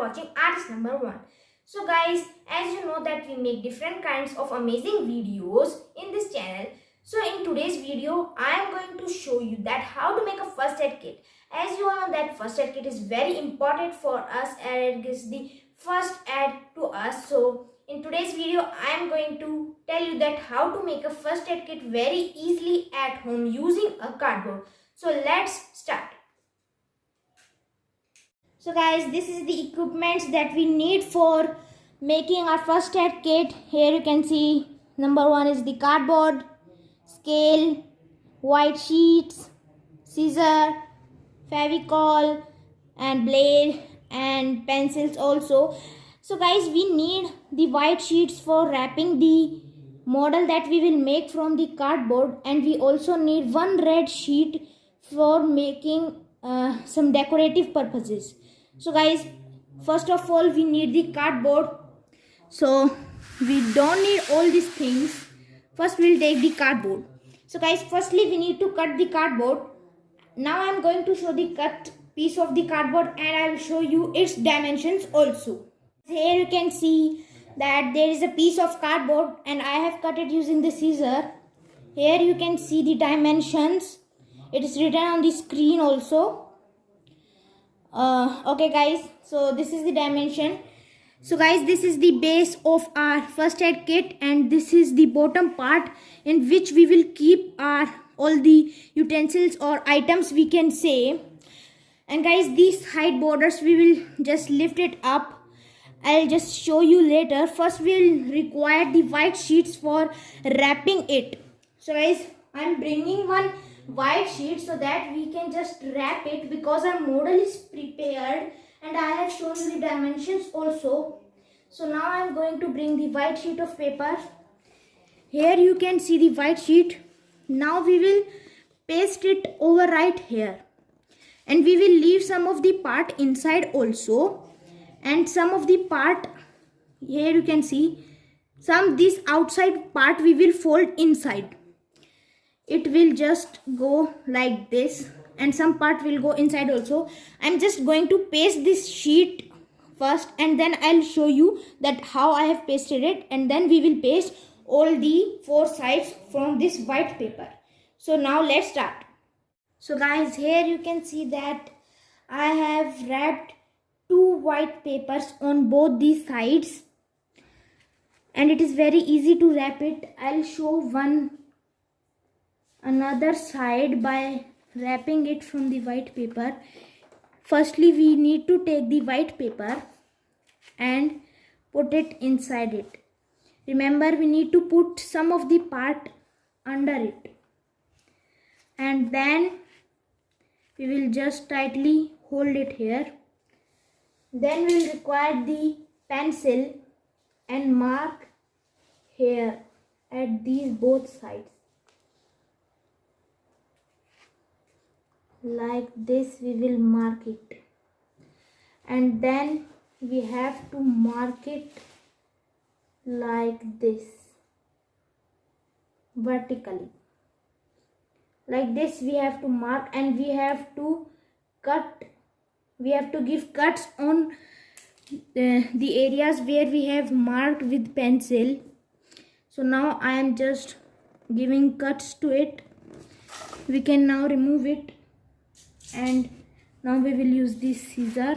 watching Artist Number 1. So guys, as you know that we make different kinds of amazing videos in this channel. So in today's video, I am going to show you that how to make a first aid kit. As you all know that first aid kit is very important for us and it is the first aid to us. So in today's video, I am going to tell you that how to make a first aid kit very easily at home using a cardboard. So let's start. So guys, this is the equipments that we need for making our first aid kit. Here you can see number 1 is the cardboard, scale, white sheets, scissor, Fevicol and blade and pencils also. So guys, we need the white sheets for wrapping the model that we will make from the cardboard, and we also need one red sheet for making some decorative purposes. So guys, first of all we need the cardboard. So we don't need all these things. First we'll take the cardboard. So guys, firstly we need to cut the cardboard. Now I'm going to show the cut piece of the cardboard and I'll show you its dimensions also. Here you can see that there is a piece of cardboard and I have cut it using the scissor. Here you can see the dimensions. It is written on the screen also. Okay guys, so this is the dimension. So guys, this is the base of our first aid kit and this is the bottom part in which we will keep our all the utensils or items we can say. And guys, these height borders we will just lift it up. I'll just show you later. First we'll require the white sheets for wrapping it. So guys, I'm bringing one white sheet so that we can just wrap it because our model is prepared and I have shown you the dimensions also. So now I'm going to bring the white sheet of paper. Here you can see the white sheet. Now we will paste it over right here and we will leave some of the part inside also, and some of the part here you can see this outside part we will fold inside. It will just go like this and some part will go inside also. I'm just going to paste this sheet first and then I'll show you that how I have pasted it, and then we will paste all the 4 sides from this white paper. So now let's start. So guys, here you can see that I have wrapped 2 white papers on both these sides and it is very easy to wrap it. I'll show another side by wrapping it from the white paper. Firstly we need to take the white paper and put it inside it. Remember, we need to put some of the part under it and then we will just tightly hold it here. Then we will require the pencil and mark here at these both sides. Like this we will mark it, and then we have to mark it like this vertically. Like this we have to mark, and we have to cut. We have to give cuts on the areas where we have marked with pencil. So now I am just giving cuts to it. We can now remove it. And now we will use this scissor.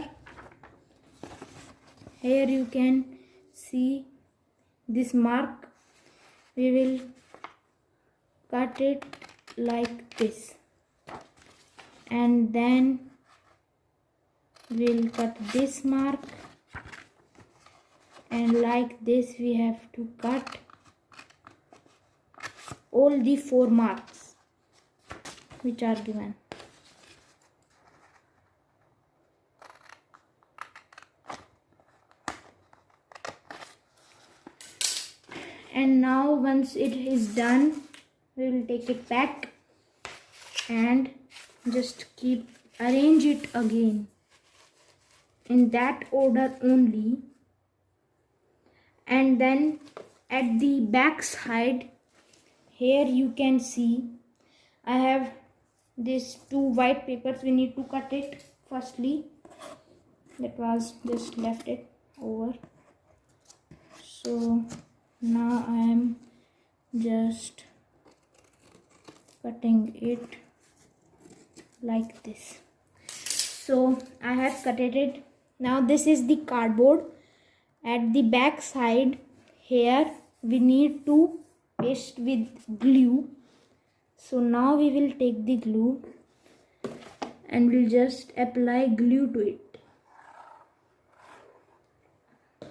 Here you can see this mark. We will cut it like this and then we'll cut this mark, and like this we have to cut all the 4 marks which are given. And now once it is done, we will take it back and just arrange it again in that order only. And then at the back side, here you can see I have these 2 white papers. We need to cut it firstly. that was just left it over. So now I am just cutting it like this. So I have cut it. Now this is the cardboard. At the back side here we need to paste with glue. So now we will take the glue and we'll just apply glue to it.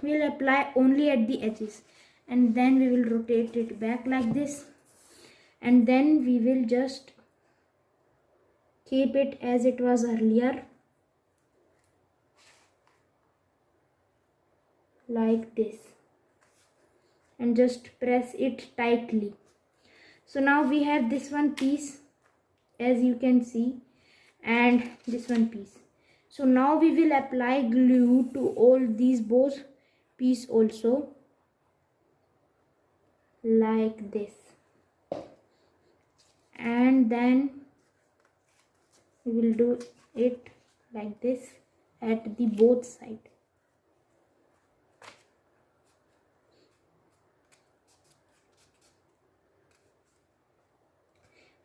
We'll apply only at the edges and then we will rotate it back like this, and then we will just keep it as it was earlier, like this, and just press it tightly. So now we have this one piece, as you can see, and this one piece. So now we will apply glue to all these both pieces also, like this, and then we will do it like this at the both side.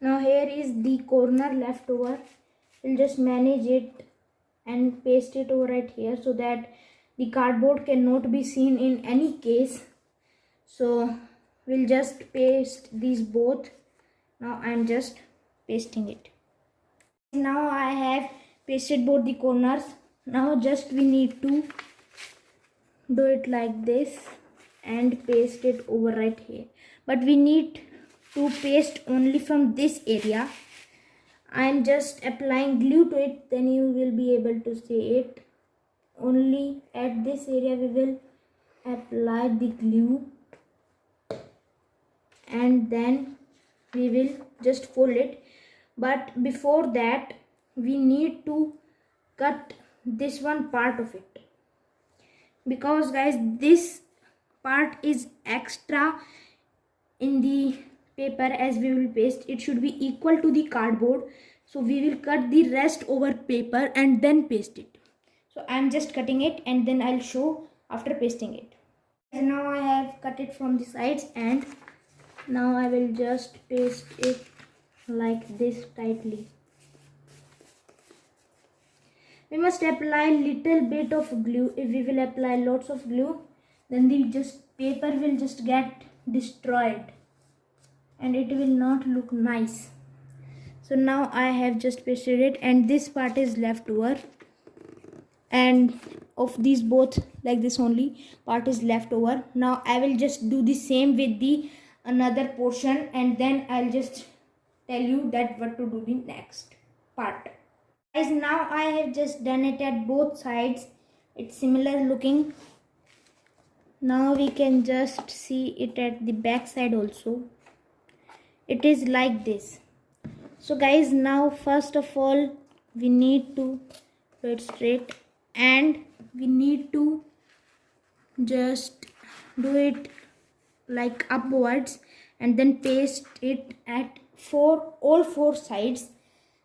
Now here is the corner left over. We'll just manage it and paste it over right here so that the cardboard cannot be seen in any case. So we'll just paste these both. Now I'm just pasting it. Now I have pasted both the corners. Now just we need to do it like this and paste it over right here. But we need to paste only from this area. I am just applying glue to it, then you will be able to see it. Only at this area we will apply the glue, and then we will just fold it. But before that we need to cut this one part of it, because guys this part is extra in the paper as we will paste. It should be equal to the cardboard, so we will cut the rest over paper and then paste it. So I am just cutting it and then I'll show after pasting it. And now I have cut it from the sides, and now I will just paste it like this tightly. We must apply little bit of glue. If we will apply lots of glue, then the paper will just get destroyed and it will not look nice. So now I have just pasted it, and this part is left over, and of these both like this only part is left over. Now I will just do the same with the another portion, and then I'll just tell you that what to do the next part. Guys, now I have just done it at both sides. It's similar looking. Now we can just see it at the back side also. It is like this. So guys, now first of all we need to do it straight, and we need to just do it like upwards and then paste it at all four sides.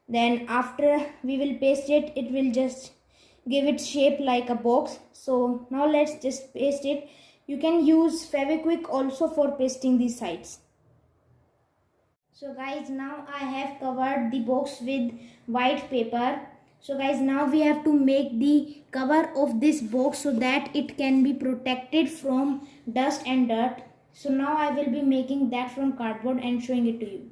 Then after we will paste it, it will just give it shape like a box. So now let's just paste it. You can use Fevikwik also for pasting these sides. So guys, now I have covered the box with white paper. So guys, now we have to make the cover of this box so that it can be protected from dust and dirt. So now I will be making that from cardboard and showing it to you.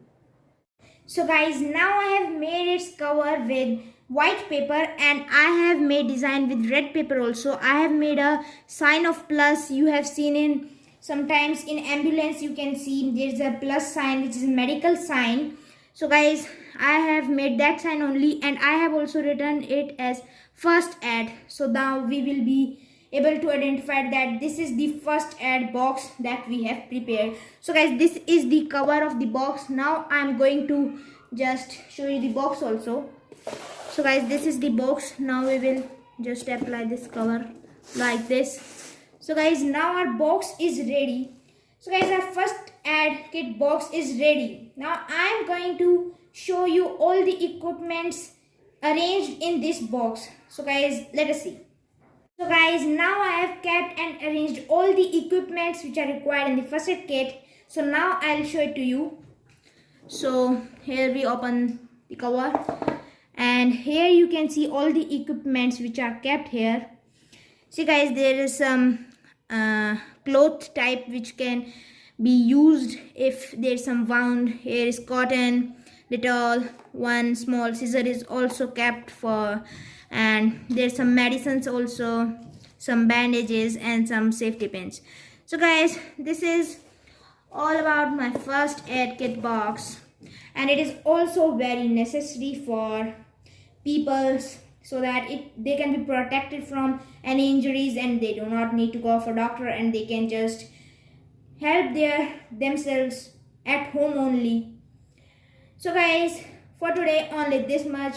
So guys, now I have made its cover with white paper, and I have made design with red paper also. I have made a sign of plus. You have seen in sometimes in ambulance you can see there's a plus sign, which is a medical sign. So guys, I have made that sign only, and I have also written it as first aid. So now we will be able to identify that this is the first aid box that we have prepared. So guys, this is the cover of the box. Now I am going to just show you the box also. So guys, this is the box. Now we will just apply this cover like this. So guys, now our box is ready. So guys, our first aid kit box is ready. Now I am going to show you all the equipments arranged in this box. So guys, let us see. So guys, now I have kept and arranged all the equipments which are required in the first aid kit. So now I'll show it to you. So here we open the cover, and here you can see all the equipments which are kept here. See guys, there is some cloth type which can be used if there's some wound. Here is cotton, Dettol, one small scissor is also kept for, and there's some medicines also, some bandages and some safety pins. So guys, this is all about my first aid kit box, and it is also very necessary for people so that they can be protected from any injuries and they do not need to go for doctor, and they can just help themselves at home only. So guys, for today only this much.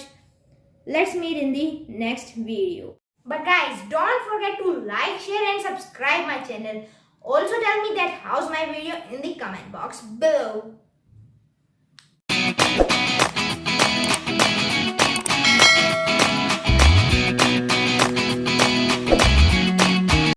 Let's meet in the next video. But guys, don't forget to like, share and subscribe my channel. Also tell me that how's my video in the comment box below.